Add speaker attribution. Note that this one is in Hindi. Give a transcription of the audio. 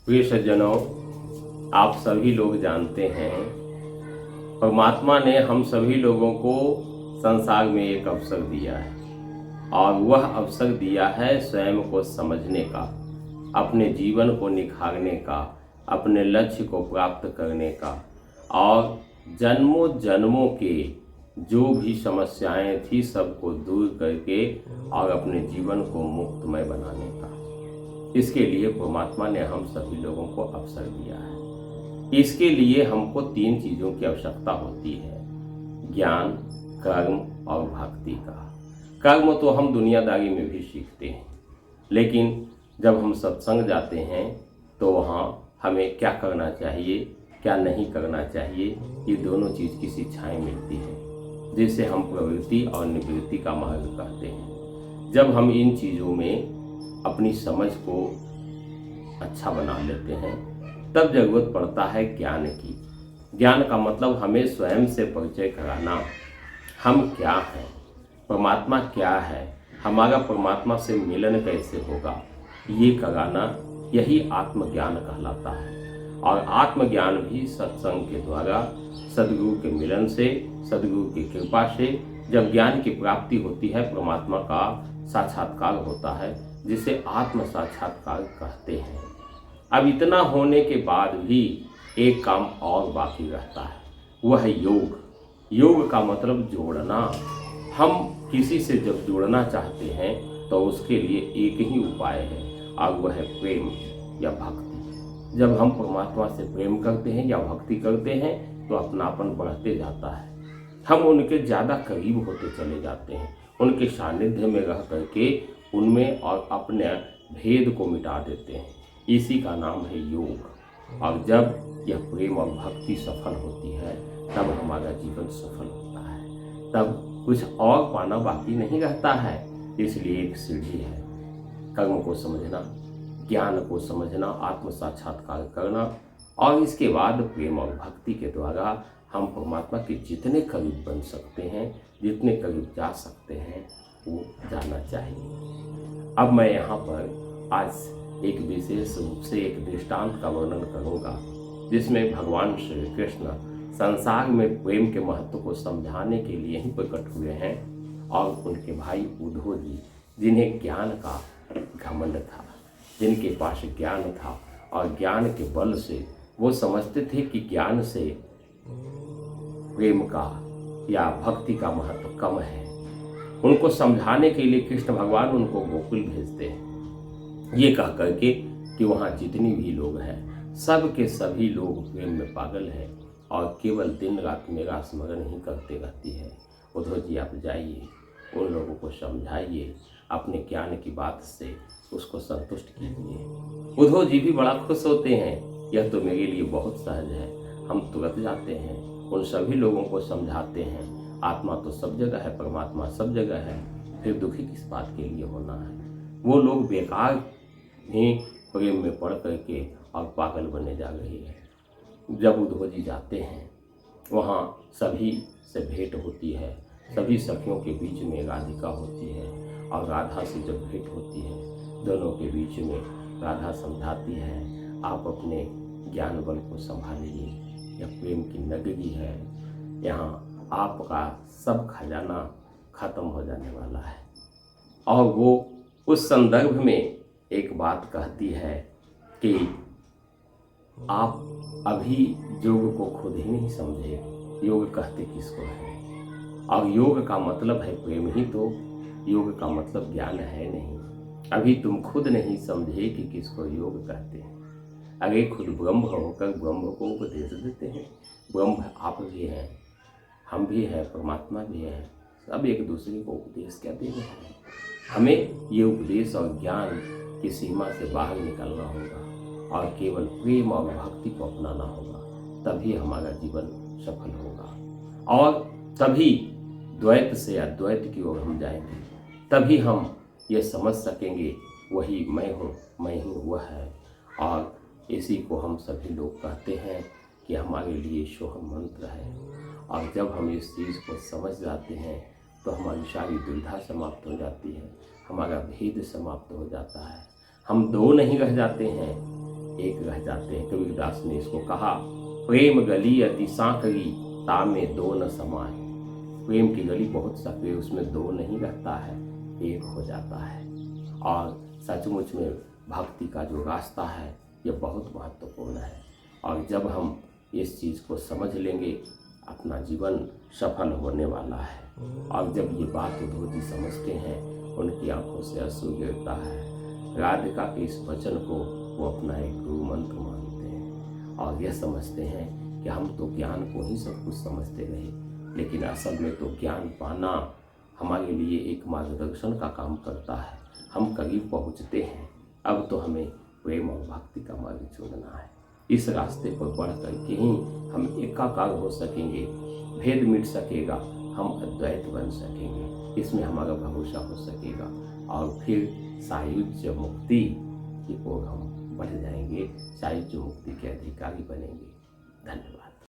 Speaker 1: प्रिय सज्जनों, आप सभी लोग जानते हैं परमात्मा ने हम सभी लोगों को संसार में एक अवसर दिया है और वह अवसर दिया है स्वयं को समझने का, अपने जीवन को निखारने का, अपने लक्ष्य को प्राप्त करने का और जन्मों जन्मों के जो भी समस्याएं थी सबको दूर करके और अपने जीवन को मुक्तमय बनाने का। इसके लिए परमात्मा ने हम सभी लोगों को अवसर दिया है। इसके लिए हमको 3 चीज़ों की आवश्यकता होती है: ज्ञान, कर्म और भक्ति का। कर्म तो हम दुनियादारी में भी सीखते हैं, लेकिन जब हम सत्संग जाते हैं तो वहाँ हमें क्या करना चाहिए, क्या नहीं करना चाहिए, ये दोनों चीज़ की शिक्षाएँ मिलती हैं, जिसे हम प्रवृत्ति और निवृत्ति का मार्ग कहते हैं। जब हम इन चीज़ों में अपनी समझ को अच्छा बना लेते हैं तब जरूरत पड़ता है ज्ञान की। ज्ञान का मतलब हमें स्वयं से परिचय कराना, हम क्या हैं, परमात्मा क्या है, हमारा परमात्मा से मिलन कैसे होगा, ये कराना, यही आत्मज्ञान कहलाता है। और आत्मज्ञान भी सत्संग के द्वारा, सद्गुरु के मिलन से, सद्गुरु की कृपा से जब ज्ञान की प्राप्ति होती है, परमात्मा का साक्षात्कार होता है, जिसे आत्म साक्षात्कार कहते हैं। अब इतना होने के बाद भी एक काम और बाकी रहता है, वह है योग। योग का मतलब जोड़ना। हम किसी से जब जुड़ना चाहते हैं तो उसके लिए एक ही उपाय है और वह है प्रेम या भक्ति। जब हम परमात्मा से प्रेम करते हैं या भक्ति करते हैं तो अपनापन बढ़ते जाता है, हम उनके ज़्यादा करीब होते चले जाते हैं, उनके सानिध्य में रह करके उनमें और अपने भेद को मिटा देते हैं। इसी का नाम है योग। और जब यह प्रेम और भक्ति सफल होती है तब हमारा जीवन सफल होता है, तब कुछ और पाना बाकी नहीं रहता है। इसलिए एक सीढ़ी है कर्म को समझना, ज्ञान को समझना, आत्म साक्षात्कार करना, और इसके बाद प्रेम और भक्ति के द्वारा हम परमात्मा के जितने करीब बन सकते हैं, जितने करीब जा सकते हैं, वो जाना चाहिए। अब मैं यहाँ पर आज एक विशेष रूप से एक दृष्टांत का वर्णन करूँगा, जिसमें भगवान श्री कृष्ण संसार में प्रेम के महत्व को समझाने के लिए ही प्रकट हुए हैं। और उनके भाई उद्धव जी, जिन्हें ज्ञान का घमंड था, जिनके पास ज्ञान था और ज्ञान के बल से वो समझते थे कि ज्ञान से प्रेम का या भक्ति का महत्व कम है, उनको समझाने के लिए कृष्ण भगवान उनको गोकुल भेजते हैं, ये कह करके कि वहाँ जितनी भी लोग हैं सब के सभी लोग प्रेम में पागल हैं और केवल दिन रात मेरा स्मरण ही करते रहती है। उद्धव जी आप जाइए, उन लोगों को समझाइए, अपने ज्ञान की बात से उसको संतुष्ट कीजिए। उद्धव जी भी बड़ा खुश होते हैं, यह तो मेरे लिए बहुत सहज है। हम तुरंत जाते हैं, उन सभी लोगों को समझाते हैं, आत्मा तो सब जगह है, परमात्मा सब जगह है, फिर दुखी किस बात के लिए होना है। वो लोग बेकार ही प्रेम में पड़ करके और पागल बने जा रहे हैं। जब उद्धव जी जाते हैं, वहाँ सभी से भेंट होती है, सभी सखियों के बीच में राधिका होती है और राधा से जब भेंट होती है, दोनों के बीच में राधा समझाती है, आप अपने ज्ञान बल को संभालिए, यह प्रेम की नगरी है, यहाँ आपका सब खजाना खत्म हो जाने वाला है। और वो उस संदर्भ में एक बात कहती है कि आप अभी योग को खुद ही नहीं समझे, योग कहते किसको है, और योग का मतलब है प्रेम ही तो, योग का मतलब ज्ञान है नहीं। अभी तुम खुद नहीं समझे कि किसको योग कहते हैं। अगर खुद ब्रह्म होकर ब्रह्म को उपदेश देते हैं, ब्रह्म आप भी हैं, हम भी हैं, परमात्मा भी है, सब एक दूसरे को उपदेश क्या दे रहे हैं। हमें ये उपदेश और ज्ञान की सीमा से बाहर निकलना होगा और केवल प्रेम और भक्ति को अपनाना होगा, तभी हमारा जीवन सफल होगा। और तभी द्वैत से अद्वैत की ओर हम जाएंगे, तभी हम ये समझ सकेंगे वही मैं हूँ, मैं ही वह है। और इसी को हम सभी लोग कहते हैं कि हमारे लिए सोहम मंत्र है। और जब हम इस चीज़ को समझ जाते हैं तो हमारी सारी दुविधा समाप्त हो जाती है, हमारा भेद समाप्त हो जाता है, हम दो नहीं रह जाते हैं, एक रह जाते हैं। कबीरदास ने इसको कहा, प्रेम गली अति सांकरी तामे दो न समाए। प्रेम की गली बहुत सकरी, उसमें दो नहीं रहता है, एक हो जाता है। और सचमुच में भक्ति का जो रास्ता है ये बहुत महत्वपूर्ण है। और जब हम इस चीज़ को समझ लेंगे, अपना जीवन सफल होने वाला है। और जब ये बात उद्धव जी समझते हैं, उनकी आंखों से आंसू गिरता है। राधिका के इस वचन को वो अपना एक गुरु मंत्र मानते हैं और यह समझते हैं कि हम तो ज्ञान को ही सब कुछ समझते रहे, लेकिन असल में तो ज्ञान पाना हमारे लिए एक मार्गदर्शन का काम करता है। हम करीब पहुंचते हैं, अब तो हमें प्रेम और भक्ति का मार्ग चुनना है। इस रास्ते पर बढ़ करके ही हम एकाकार हो सकेंगे, भेद मिट सकेगा, हम अद्वैत बन सकेंगे, इसमें हमारा भरोसा हो सकेगा और फिर सायुज्य मुक्ति की ओर हम बढ़ जाएंगे, सायुज्य मुक्ति के अधिकारी बनेंगे। धन्यवाद।